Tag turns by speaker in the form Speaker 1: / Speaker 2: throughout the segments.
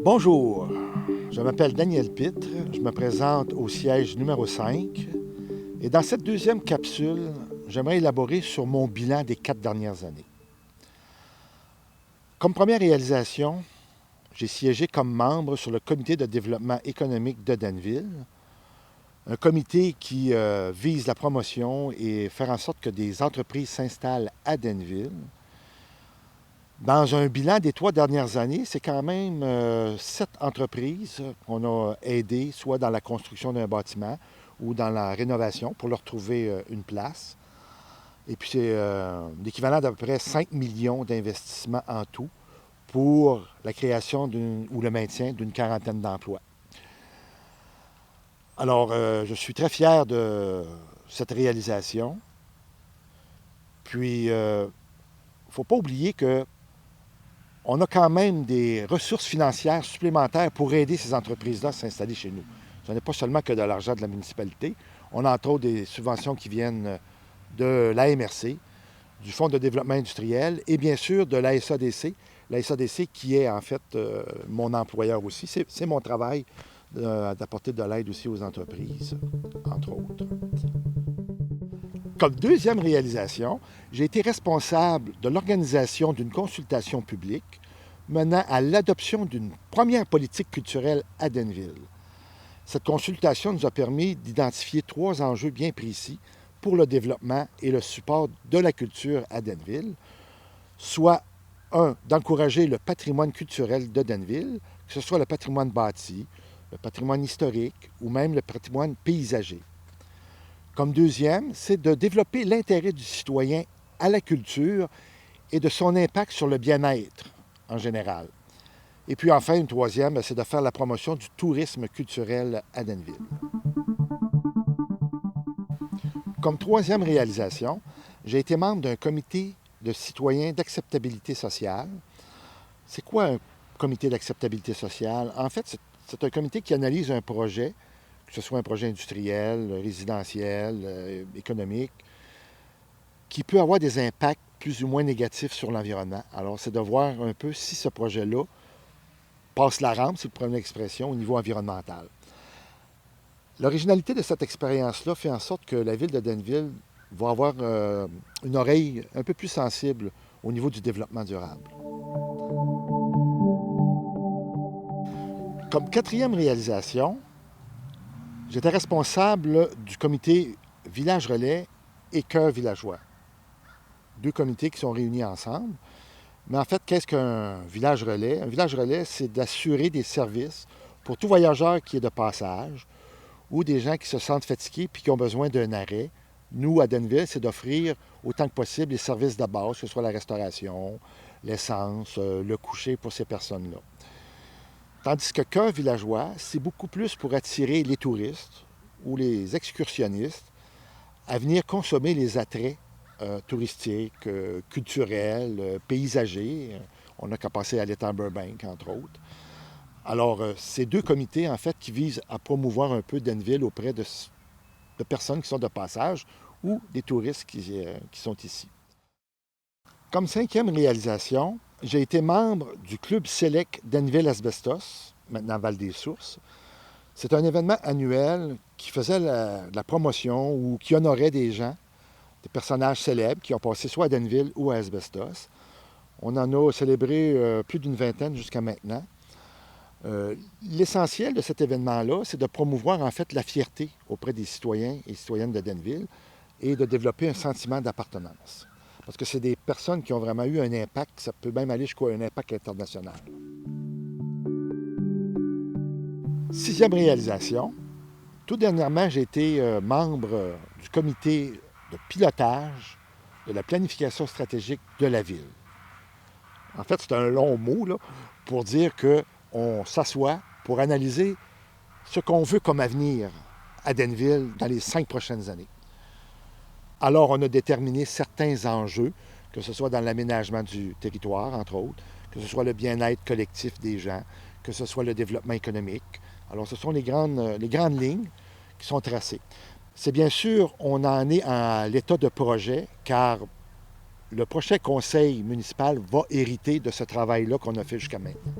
Speaker 1: Bonjour, je m'appelle Daniel Pitre, je me présente au siège numéro 5 et dans cette deuxième capsule, j'aimerais élaborer sur mon bilan des 4 dernières années. Comme première réalisation, j'ai siégé comme membre sur le comité de développement économique de Danville, un comité qui vise la promotion et faire en sorte que des entreprises s'installent à Danville. Dans un bilan des 3 dernières années, c'est quand même 7 entreprises qu'on a aidées, soit dans la construction d'un bâtiment ou dans la rénovation pour leur trouver une place. Et puis c'est l'équivalent d'à peu près 5 millions d'investissements en tout pour la création ou le maintien d'une quarantaine d'emplois. Alors, je suis très fier de cette réalisation. Puis, il ne faut pas oublier que on a quand même des ressources financières supplémentaires pour aider ces entreprises-là à s'installer chez nous. Ce n'est pas seulement que de l'argent de la municipalité. On a entre autres des subventions qui viennent de l'AMRC, du Fonds de développement industriel et bien sûr de la SADC. La SADC qui est en fait mon employeur aussi. C'est mon travail d'apporter de l'aide aussi aux entreprises, entre autres. Comme deuxième réalisation, j'ai été responsable de l'organisation d'une consultation publique menant à l'adoption d'une première politique culturelle à Danville. Cette consultation nous a permis d'identifier 3 enjeux bien précis pour le développement et le support de la culture à Danville, soit d'encourager le patrimoine culturel de Danville, que ce soit le patrimoine bâti, le patrimoine historique ou même le patrimoine paysager. Comme deuxième, c'est de développer l'intérêt du citoyen à la culture et de son impact sur le bien-être en général. Et puis enfin, une troisième, c'est de faire la promotion du tourisme culturel à Danville. Comme troisième réalisation, j'ai été membre d'un comité de citoyens d'acceptabilité sociale. C'est quoi un comité d'acceptabilité sociale? En fait, c'est un comité qui analyse un projet, que ce soit un projet industriel, résidentiel, économique, qui peut avoir des impacts plus ou moins négatifs sur l'environnement. Alors, c'est de voir un peu si ce projet-là passe la rampe, si vous prenez l'expression, au niveau environnemental. L'originalité de cette expérience-là fait en sorte que la ville de Danville va avoir une oreille un peu plus sensible au niveau du développement durable. Comme quatrième réalisation, j'étais responsable du comité Village Relais et Cœur villageois. 2 comités qui sont réunis ensemble. Mais en fait, qu'est-ce qu'un village relais? Un village relais, c'est d'assurer des services pour tout voyageur qui est de passage ou des gens qui se sentent fatigués puis qui ont besoin d'un arrêt. Nous, à Danville, c'est d'offrir autant que possible les services de base, que ce soit la restauration, l'essence, le coucher pour ces personnes-là. Tandis que Cœur villageois, c'est beaucoup plus pour attirer les touristes ou les excursionnistes à venir consommer les attraits touristiques, culturels, paysagers. On n'a qu'à passer à l'étang Burbank, entre autres. Alors, c'est 2 comités, en fait, qui visent à promouvoir un peu Danville auprès de personnes qui sont de passage ou des touristes qui sont ici. Comme 5e réalisation, j'ai été membre du club Select Danville Asbestos, maintenant Val-des-Sources. C'est un événement annuel qui faisait de la promotion ou qui honorait des gens, des personnages célèbres qui ont passé soit à Danville ou à Asbestos. On en a célébré plus d'une vingtaine jusqu'à maintenant. L'essentiel de cet événement-là, c'est de promouvoir en fait la fierté auprès des citoyens et citoyennes de Danville et de développer un sentiment d'appartenance. Parce que c'est des personnes qui ont vraiment eu un impact, ça peut même aller jusqu'à un impact international. 6e réalisation, tout dernièrement, j'ai été membre du comité de pilotage de la planification stratégique de la ville. En fait, c'est un long mot là, pour dire qu'on s'assoit pour analyser ce qu'on veut comme avenir à Danville dans les 5 prochaines années. Alors, on a déterminé certains enjeux, que ce soit dans l'aménagement du territoire, entre autres, que ce soit le bien-être collectif des gens, que ce soit le développement économique. Alors, ce sont les grandes lignes qui sont tracées. C'est bien sûr, on en est à l'état de projet, car le prochain conseil municipal va hériter de ce travail-là qu'on a fait jusqu'à maintenant.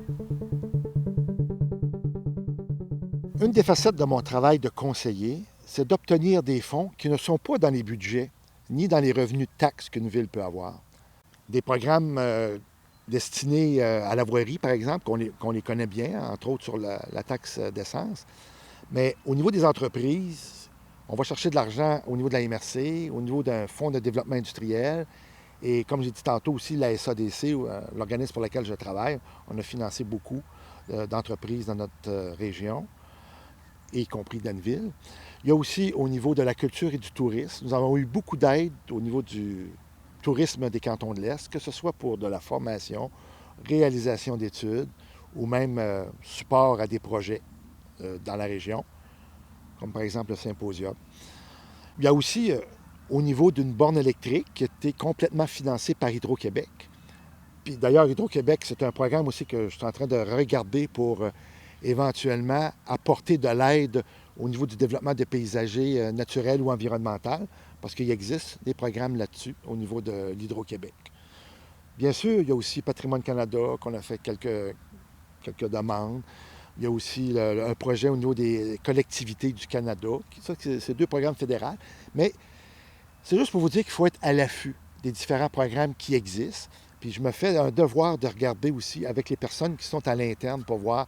Speaker 1: Une des facettes de mon travail de conseiller, c'est d'obtenir des fonds qui ne sont pas dans les budgets ni dans les revenus de taxes qu'une ville peut avoir. Des programmes destinés à la voirie, par exemple, qu'on les connaît bien, entre autres sur la taxe d'essence. Mais au niveau des entreprises, on va chercher de l'argent au niveau de la MRC, au niveau d'un fonds de développement industriel. Et comme j'ai dit tantôt aussi, la SADC, l'organisme pour lequel je travaille, on a financé beaucoup d'entreprises dans notre région, y compris Danville. Il y a aussi au niveau de la culture et du tourisme. Nous avons eu beaucoup d'aide au niveau du tourisme des cantons de l'Est, que ce soit pour de la formation, réalisation d'études ou même support à des projets dans la région, comme par exemple le symposium. Il y a aussi au niveau d'une borne électrique qui a été complètement financée par Hydro-Québec. Puis d'ailleurs, Hydro-Québec, c'est un programme aussi que je suis en train de regarder pour éventuellement apporter de l'aide au niveau du développement des paysagers naturels ou environnemental, parce qu'il existe des programmes là-dessus au niveau de l'Hydro-Québec. Bien sûr, il y a aussi Patrimoine Canada, qu'on a fait quelques demandes. Il y a aussi un projet au niveau des collectivités du Canada. C'est deux programmes fédéraux. Mais c'est juste pour vous dire qu'il faut être à l'affût des différents programmes qui existent. Puis je me fais un devoir de regarder aussi avec les personnes qui sont à l'interne pour voir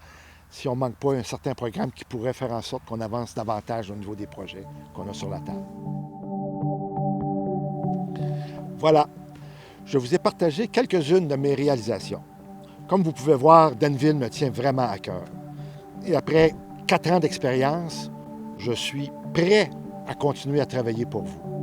Speaker 1: si on ne manque pas un certain programme qui pourrait faire en sorte qu'on avance davantage au niveau des projets qu'on a sur la table. Voilà, je vous ai partagé quelques-unes de mes réalisations. Comme vous pouvez voir, Danville me tient vraiment à cœur. Et après 4 ans d'expérience, je suis prêt à continuer à travailler pour vous.